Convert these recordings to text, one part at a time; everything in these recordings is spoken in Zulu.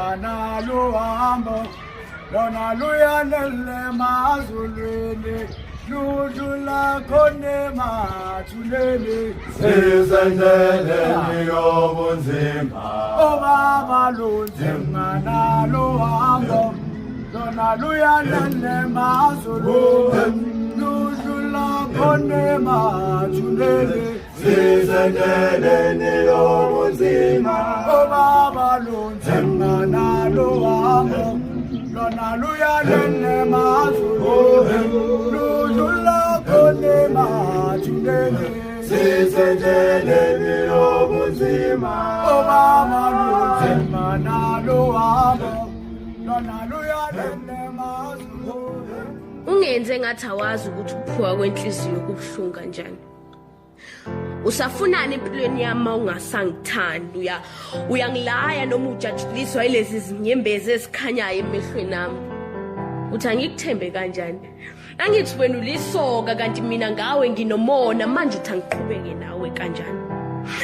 Njengana luhambo lona luyanele mazulwini ludlula khona emathuleni sisendeleni yobunzima obaba lunzima luhambo lona luyanele mazulwini ludlula khona emathuleni sisendeleni yobunzima obaba lunzima luhambo lona luyanele mazulwini ludlula khona emathuleni sisendeleni yobunzima obaba lunzima luhambo lona luyanele mazulwini. Ungenze ngathi awazi ukuthi ukuphuka kwenhliziyo kubuhlungu kanjani. Usafunani empilweni yami ungasangithandi uyangilaya noma ujajuliswa ilezi zinyembezi esikhanyayo emehlweni nami. Uthi angikuthembe kanjani? Angithi wena ulisoka kanti mina ngawe nginomona manje uthi angiqhubeke nawe kanjani?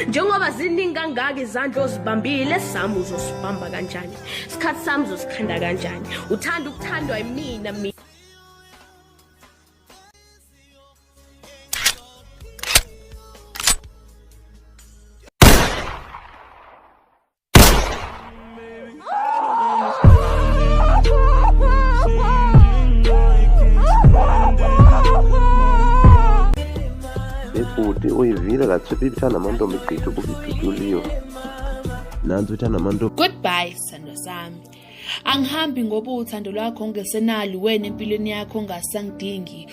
Njengoba ziningi kangaka izandla ozibambile sami uzosibamba kanjani? Isikhathi sami uzosikhanda kanjani? Uthanda ukuthandwa yimina mina. Futhi uyivile la trip ithana Mantombi igqitha ukuba iduduliwe nansi uthana Mantombi. Goodbye sithando sami. Angihambi ngoba uthando lwakho ungesenalo wena empilweni yakho ungasangidingi.